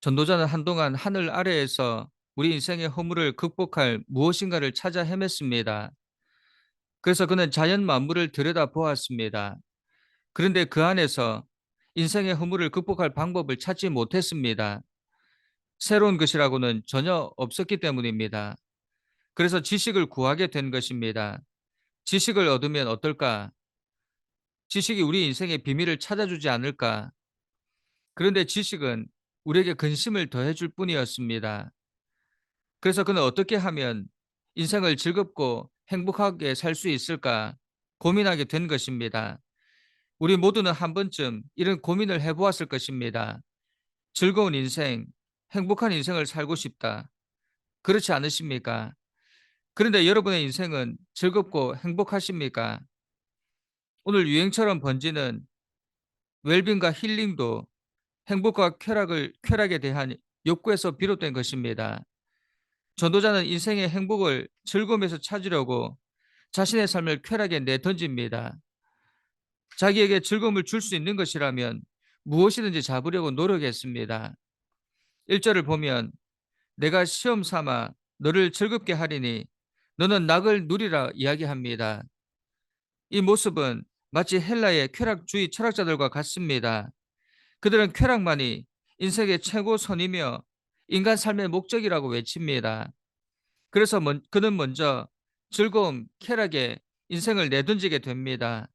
전도자는 한동안 하늘 아래에서 우리 인생의 허물을 극복할 무엇인가를 찾아 헤맸습니다. 그래서 그는 자연 만물을 들여다보았습니다. 그런데 그 안에서 인생의 허물을 극복할 방법을 찾지 못했습니다. 새로운 것이라고는 전혀 없었기 때문입니다. 그래서 지식을 구하게 된 것입니다. 지식을 얻으면 어떨까? 지식이 우리 인생의 비밀을 찾아주지 않을까? 그런데 지식은 우리에게 근심을 더해줄 뿐이었습니다. 그래서 그는 어떻게 하면 인생을 즐겁고 행복하게 살 수 있을까 고민하게 된 것입니다. 우리 모두는 한 번쯤 이런 고민을 해보았을 것입니다. 즐거운 인생, 행복한 인생을 살고 싶다. 그렇지 않으십니까? 그런데 여러분의 인생은 즐겁고 행복하십니까? 오늘 유행처럼 번지는 웰빙과 힐링도 행복과 쾌락에 대한 욕구에서 비롯된 것입니다. 전도자는 인생의 행복을 즐거움에서 찾으려고 자신의 삶을 쾌락에 내던집니다. 자기에게 즐거움을 줄 수 있는 것이라면 무엇이든지 잡으려고 노력했습니다. 1절을 보면 내가 시험 삼아 너를 즐겁게 하리니 너는 낙을 누리라 이야기합니다. 이 모습은 마치 헬라의 쾌락주의 철학자들과 같습니다. 그들은 쾌락만이 인생의 최고 선이며 인간 삶의 목적이라고 외칩니다. 그래서 그는 먼저 즐거움, 쾌락에 인생을 내던지게 됩니다.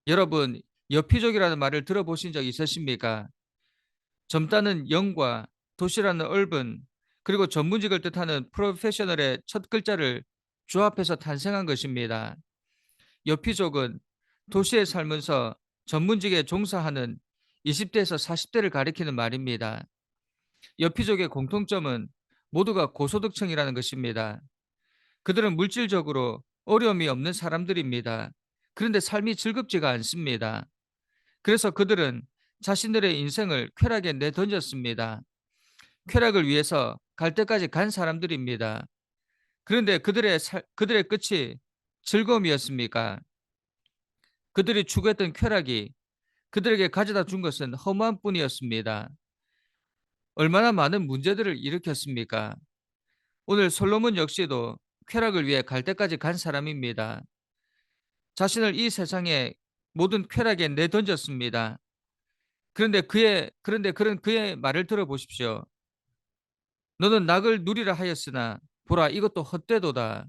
여러분, 여피족이라는 말을 들어보신 적 있으십니까? 젊다는 영과 도시라는 얼분, 그리고 전문직을 뜻하는 프로페셔널의 첫 글자를 조합해서 탄생한 것입니다. 여피족은 도시에 살면서 전문직에 종사하는 20대에서 40대를 가리키는 말입니다. 여피족의 공통점은 모두가 고소득층이라는 것입니다. 그들은 물질적으로 어려움이 없는 사람들입니다. 그런데 삶이 즐겁지가 않습니다. 그래서 그들은 자신들의 인생을 쾌락에 내던졌습니다. 쾌락을 위해서 갈 때까지 간 사람들입니다. 그런데 그들의 끝이 즐거움이었습니까? 그들이 추구했던 쾌락이 그들에게 가져다 준 것은 허무한 뿐이었습니다. 얼마나 많은 문제들을 일으켰습니까? 오늘 솔로몬 역시도 쾌락을 위해 갈 때까지 간 사람입니다. 자신을 이 세상의 모든 쾌락에 내던졌습니다. 그런데 그런 그의 말을 들어보십시오. 너는 낙을 누리라 하였으나 보라 이것도 헛되도다.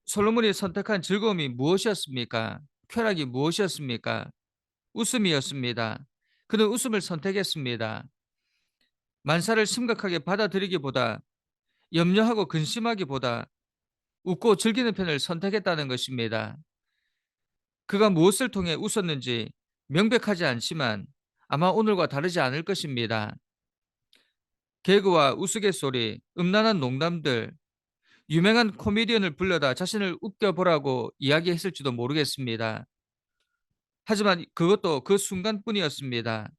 솔로몬이 선택한 즐거움이 무엇이었습니까? 쾌락이 무엇이었습니까? 웃음이었습니다. 그는 웃음을 선택했습니다. 만사를 심각하게 받아들이기보다 염려하고 근심하기보다 웃고 즐기는 편을 선택했다는 것입니다. 그가 무엇을 통해 웃었는지 명백하지 않지만 아마 오늘과 다르지 않을 것입니다. 개그와 우스갯소리, 음란한 농담들, 유명한 코미디언을 불러다 자신을 웃겨보라고 이야기했을지도 모르겠습니다. 하지만 그것도 그 순간뿐이었습니다.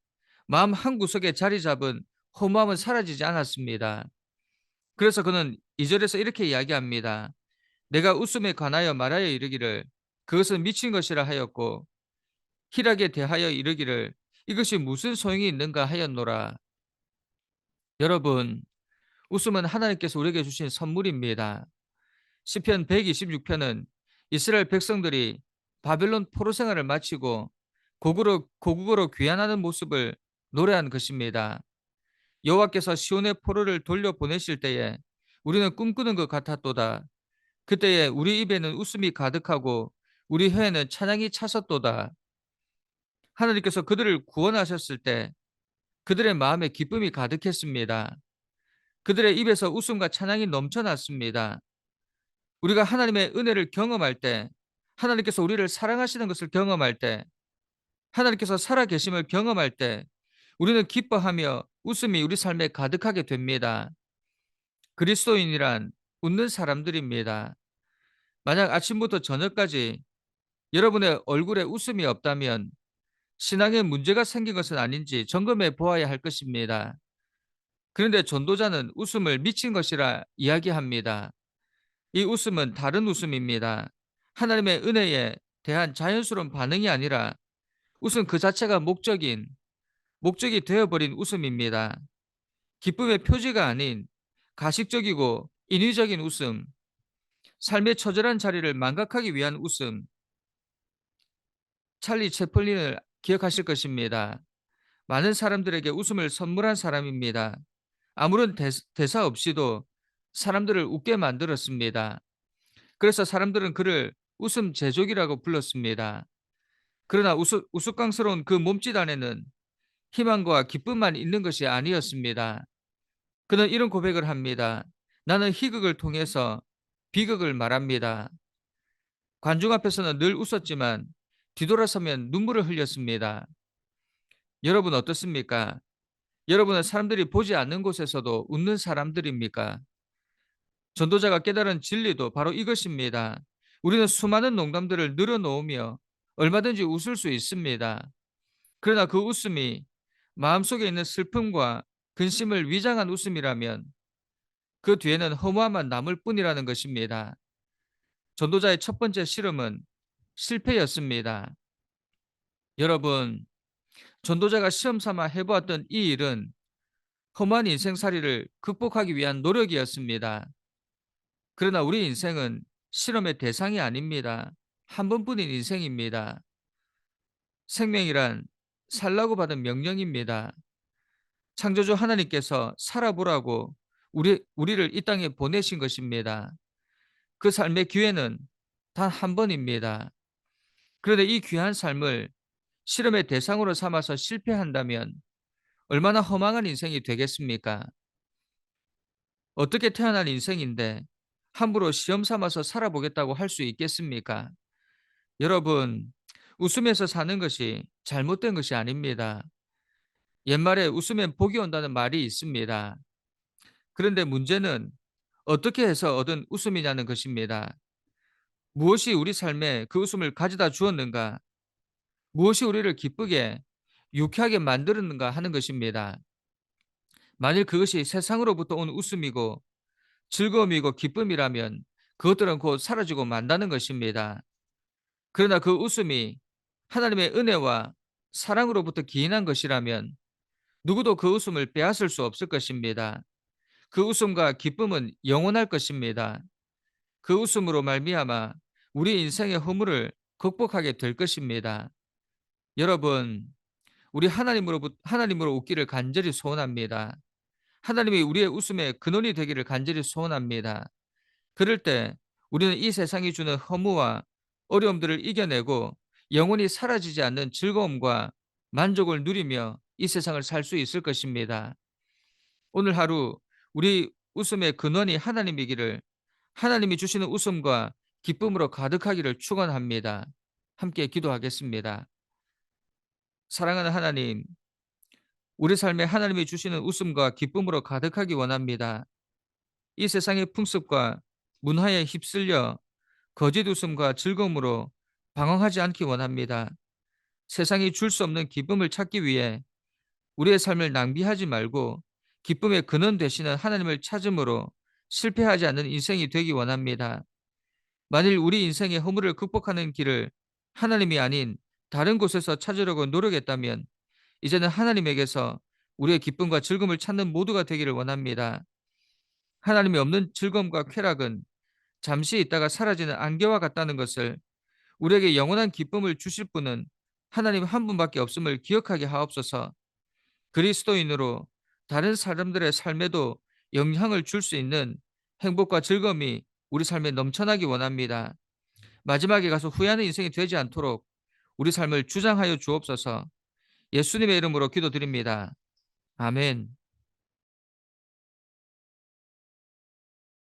마음 한구석에 자리 잡은 허무함은 사라지지 않았습니다. 그래서 그는 2절에서 이렇게 이야기합니다. 내가 웃음에 관하여 말하여 이르기를 그것은 미친 것이라 하였고 희락에 대하여 이르기를 이것이 무슨 소용이 있는가 하였노라. 여러분, 웃음은 하나님께서 우리에게 주신 선물입니다. 시편 126편은 이스라엘 백성들이 바벨론 포로 생활을 마치고 고국으로 귀환하는 모습을 노래한 것입니다. 여호와께서 시온의 포로를 돌려보내실 때에 우리는 꿈꾸는 것 같았도다. 그때에 우리 입에는 웃음이 가득하고 우리 혀에는 찬양이 찼었도다. 하나님께서 그들을 구원하셨을 때 그들의 마음에 기쁨이 가득했습니다. 그들의 입에서 웃음과 찬양이 넘쳐났습니다. 우리가 하나님의 은혜를 경험할 때, 하나님께서 우리를 사랑하시는 것을 경험할 때, 하나님께서 살아계심을 경험할 때, 우리는 기뻐하며 웃음이 우리 삶에 가득하게 됩니다. 그리스도인이란 웃는 사람들입니다. 만약 아침부터 저녁까지 여러분의 얼굴에 웃음이 없다면 신앙에 문제가 생긴 것은 아닌지 점검해 보아야 할 것입니다. 그런데 전도자는 웃음을 미친 것이라 이야기합니다. 이 웃음은 다른 웃음입니다. 하나님의 은혜에 대한 자연스러운 반응이 아니라 웃음 그 자체가 목적인 목적이 되어버린 웃음입니다. 기쁨의 표지가 아닌 가식적이고 인위적인 웃음, 삶의 처절한 자리를 망각하기 위한 웃음, 찰리 채플린을 기억하실 것입니다. 많은 사람들에게 웃음을 선물한 사람입니다. 아무런 대사 없이도 사람들을 웃게 만들었습니다. 그래서 사람들은 그를 웃음 제조기라고 불렀습니다. 그러나 우스꽝스러운 그 몸짓 안에는 희망과 기쁨만 있는 것이 아니었습니다. 그는 이런 고백을 합니다. 나는 희극을 통해서 비극을 말합니다. 관중 앞에서는 늘 웃었지만 뒤돌아서면 눈물을 흘렸습니다. 여러분 어떻습니까? 여러분은 사람들이 보지 않는 곳에서도 웃는 사람들입니까? 전도자가 깨달은 진리도 바로 이것입니다. 우리는 수많은 농담들을 늘어놓으며 얼마든지 웃을 수 있습니다. 그러나 그 웃음이 마음속에 있는 슬픔과 근심을 위장한 웃음이라면 그 뒤에는 허무함만 남을 뿐이라는 것입니다. 전도자의 첫 번째 실험은 실패였습니다. 여러분, 전도자가 시험 삼아 해보았던 이 일은 험한 인생살이를 극복하기 위한 노력이었습니다. 그러나 우리 인생은 실험의 대상이 아닙니다. 한 번뿐인 인생입니다. 생명이란 살라고 받은 명령입니다. 창조주 하나님께서 살아보라고 우리를 이 땅에 보내신 것입니다. 그 삶의 기회는 단 한 번입니다. 그런데 이 귀한 삶을 실험의 대상으로 삼아서 실패한다면 얼마나 허망한 인생이 되겠습니까? 어떻게 태어난 인생인데 함부로 시험 삼아서 살아보겠다고 할 수 있겠습니까? 여러분, 웃으면서 사는 것이 잘못된 것이 아닙니다. 옛말에 웃으면 복이 온다는 말이 있습니다. 그런데 문제는 어떻게 해서 얻은 웃음이냐는 것입니다. 무엇이 우리 삶에 그 웃음을 가져다 주었는가? 무엇이 우리를 기쁘게 유쾌하게 만들었는가 하는 것입니다. 만일 그것이 세상으로부터 온 웃음이고 즐거움이고 기쁨이라면 그것들은 곧 사라지고 만다는 것입니다. 그러나 그 웃음이 하나님의 은혜와 사랑으로부터 기인한 것이라면 누구도 그 웃음을 빼앗을 수 없을 것입니다. 그 웃음과 기쁨은 영원할 것입니다. 그 웃음으로 말미암아 우리 인생의 허물을 극복하게 될 것입니다. 여러분, 우리 하나님으로 웃기를 간절히 소원합니다. 하나님이 우리의 웃음의 근원이 되기를 간절히 소원합니다. 그럴 때 우리는 이 세상이 주는 허무와 어려움들을 이겨내고 영원히 사라지지 않는 즐거움과 만족을 누리며 이 세상을 살 수 있을 것입니다. 오늘 하루 우리 웃음의 근원이 하나님이기를, 하나님이 주시는 웃음과 기쁨으로 가득하기를 축원합니다. 함께 기도하겠습니다. 사랑하는 하나님, 우리 삶에 하나님이 주시는 웃음과 기쁨으로 가득하기 원합니다. 이 세상의 풍습과 문화에 휩쓸려 거짓 웃음과 즐거움으로 방황하지 않기 원합니다. 세상이 줄 수 없는 기쁨을 찾기 위해 우리의 삶을 낭비하지 말고 기쁨의 근원 되시는 하나님을 찾음으로 실패하지 않는 인생이 되기 원합니다. 만일 우리 인생의 허물을 극복하는 길을 하나님이 아닌 다른 곳에서 찾으려고 노력했다면 이제는 하나님에게서 우리의 기쁨과 즐거움을 찾는 모두가 되기를 원합니다. 하나님이 없는 즐거움과 쾌락은 잠시 있다가 사라지는 안개와 같다는 것을, 우리에게 영원한 기쁨을 주실 분은 하나님 한 분밖에 없음을 기억하게 하옵소서. 그리스도인으로 다른 사람들의 삶에도 영향을 줄 수 있는 행복과 즐거움이 우리 삶에 넘쳐나기 원합니다. 마지막에 가서 후회하는 인생이 되지 않도록 우리 삶을 주장하여 주옵소서. 예수님의 이름으로 기도드립니다. 아멘.